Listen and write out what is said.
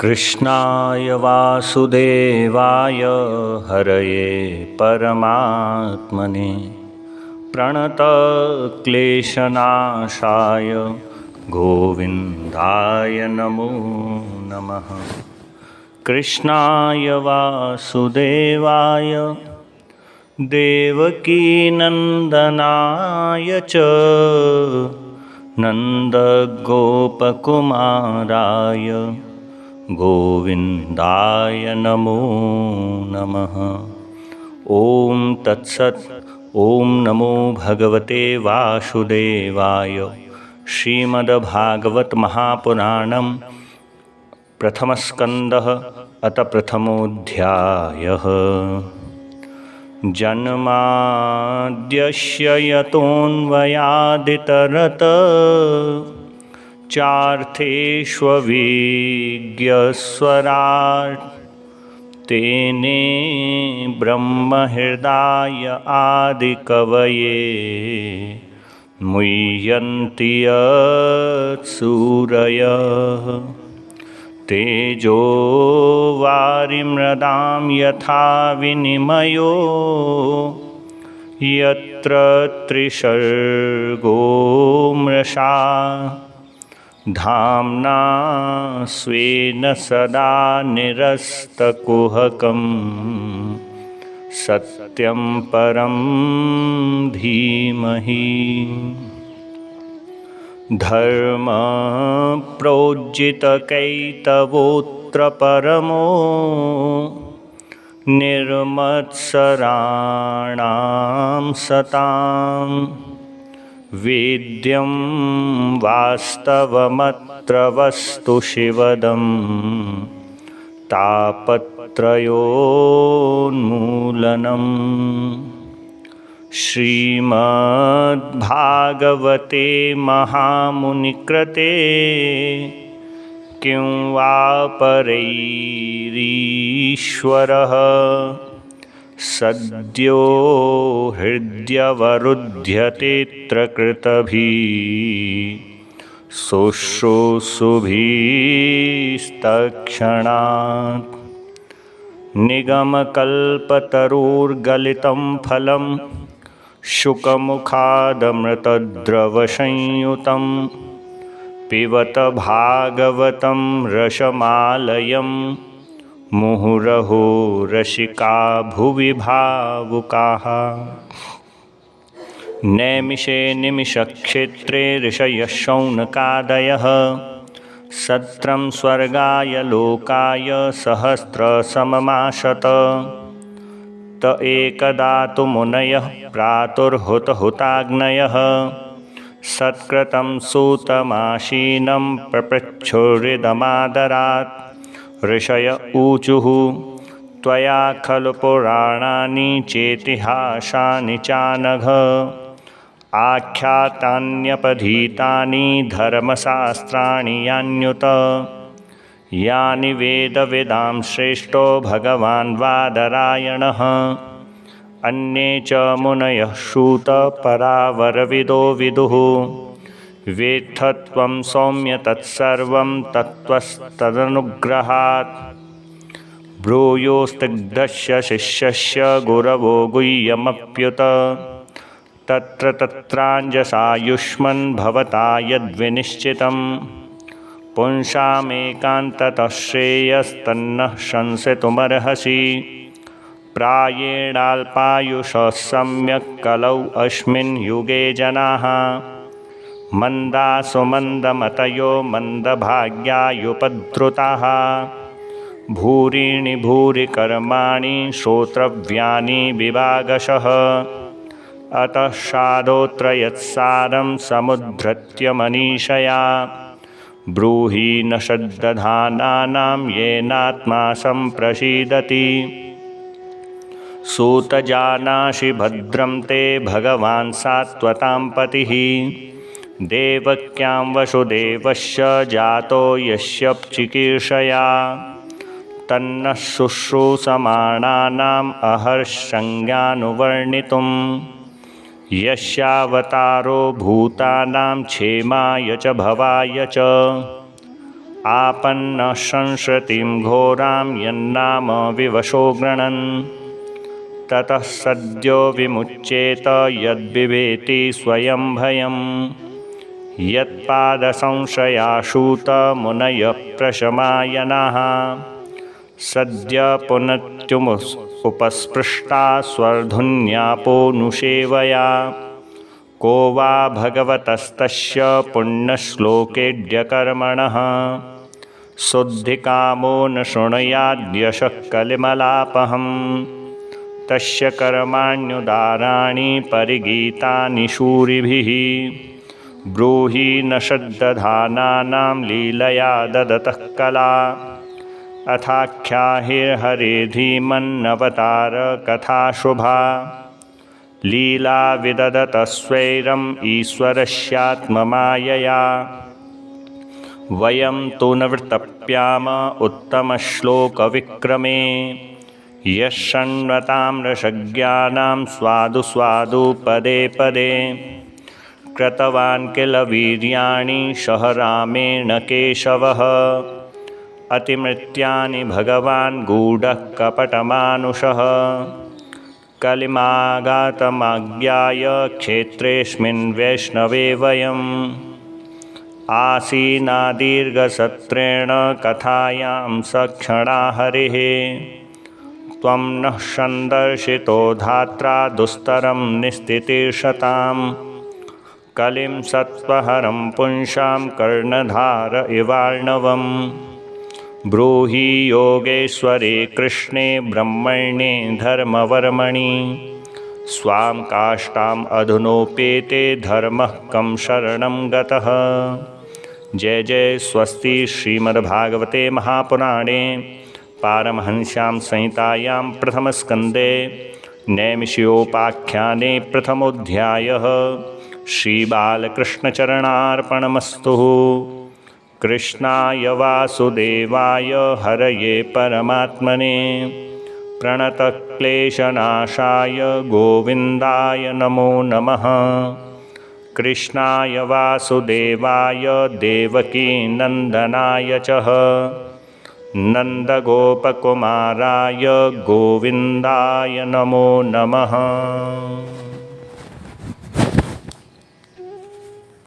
कृष्णाय वासुदेवाय हरये परमात्मने प्रणतक्लेशनाशाय गोविन्दाय नमो नमः। कृष्णाय वासुदेवाय देवकीनन्दनाय च नन्दगोपकुमाराय गोविन्दाय नमो नमः। ॐ तत्सत्। ॐ नमो भगवते वासुदेवाय। श्रीमद्भागवत महापुराणं प्रथमस्कन्धः अथ प्रथमोऽध्यायः। जन्माद्यस्य यतोऽन्वयादितरत् चार्थेष्वभिज्ञस्वराट् तेने ब्रह्महृदाय आदिकवये मुह्यन्ति यत्सूरयः। तेजो वारिमृदां यथा विनिमयो यत्र त्रिसर्गो मृषा धाम्ना स्वेन सदा निरस्तकुहकं सत्यं परं धीमहि। धर्मप्रोज्झितकैतवोऽत्र परमो निर्मत्सराणां सतां वेद्यं वास्तवमत्र वस्तु शिवदं तापत्रयोन्मूलनम्। श्रीमद्भागवते महामुनिकृते किं वा परैरीश्वरः सद्यो हृद्यवरुध्यतेऽत्र कृतभिः शुश्रूषुभिस्तत्क्षणात्। निगमकल्पतरुर्गलितं फलं शुकमुखादमृतद्रवसंयुतं पिबत भागवतं रसमालयं मुहुरहो रसिका भुवि भावुकाः। नैमिषे निमिषक्षेत्रे ऋषयः शौनकादयः सत्रं स्वर्गाय लोकाय सहस्रसममाशत। त एकदा तु मुनयः प्रातुर्हुतहुताग्नयः सत्कृतं सूतमाशीनं प्रपृच्छुरिदमादरात्। ऋषय ऊचुः त्वया खलु पुराणानि चेतिहासानि चानघ आख्यातान्यपधीतानि धर्मशास्त्राणि यान्युत। यानि वेदविदां श्रेष्ठो भगवान् बादरायणः अन्ये च मुनयः श्रुतपरावरविदो विदुः। वेत्थत्वं सौम्य तत्सर्वं तत्त्वस्तदनुग्रहात्। ब्रूयोस्तिग्धस्य शिष्यस्य गुरवो गुह्यमप्युत तत्र तत्राञ्जसायुष्मन् भवता यद्विनिश्चितं। पुंसामेकान्ततः श्रेयस्तन्नः शंसितुमर्हसि। प्रायेणाल्पायुषः सम्यक् कलौ अस्मिन् युगे जनाः मन्दासु मन्दमतयो मन्दभाग्यायुपद्रुताः। भूरीणि भूरि कर्माणि श्रोतव्यानि विभागशः। अतः साधोऽत्र यत्सारं समुद्धृत्य मनीषया ब्रूहि न श्रद्दधानानां येनात्मा सम्प्रसीदति। सूत जानासि भद्रं ते भगवान् सात्वतां पतिः देवक्यां वसुदेवस्य जातो यस्य चिकीर्षया तन्नः शुश्रूषमाणानाम् अहर्षसंज्ञानुवर्णितुम्। यस्यावतारो भूतानां क्षेमाय च भवाय च आपन्नः संसृतिं घोरां यन्नाम विवशो गृणन् ततः सद्यो विमुच्येत यद्विवेति स्वयं भयम् यत्पादसंशयाशूत मुनयः प्रशमायनाः सद्य पुनत्युमुपस्पृष्टा स्वर्धुन्यापोऽनुसेवया को वा भगवतस्तस्य पुण्यश्लोकेऽद्यकर्मणः शुद्धिकामो न शृणुयाद्यशः कलिमलापहम् तस्य कर्माण्युदाराणि परिगीतानि शूरिभिः ब्रूहि न श्रद्दधानानां लीलया ददतः कला अथाख्याहिर्हरे धीमन्नवतार कथा शुभा लीला विदधत स्वैरम् ईश्वरस्यात्ममायया वयं तु न वृतप्याम उत्तमश्लोकविक्रमे यशृण्वतां रसज्ञानां स्वादु स्वादु पदे पदे कृतवान् किल वीर्याणि सह रामेण केशवः अतिमृत्यानि भगवान् गूढः कपटमानुषः कलिमागातमाज्ञाय क्षेत्रेऽस्मिन् वैष्णवे वयम् आसीना दीर्घसत्रेण कथायां सक्षणा हरिः त्वं नः सन्दर्शितो धात्रा दुस्तरं निस्थितिर्षताम् कलिं सत्त्वहरं पुंसां कर्णधार इवार्णवम् ब्रूहि योगेश्वरे कृष्णे ब्रह्मण्ये धर्मवर्मणि स्वां काष्ठाम् अधुनोपेते धर्मः कं शरणं गतः। जय जय स्वस्ति श्रीमद्भागवते महापुराणे पारमहंस्यां संहितायां प्रथमस्कन्धे नैमिषयोपाख्याने प्रथमोऽध्यायः। श्रीबालकृष्णचरणार्पणमस्तु। कृष्णाय वासुदेवाय हरये परमात्मने प्रणतक्लेशनाशाय गोविन्दाय नमो नमः। कृष्णाय वासुदेवाय देवकीनन्दनाय च नन्दगोपकुमाराय गोविन्दाय नमो नमः।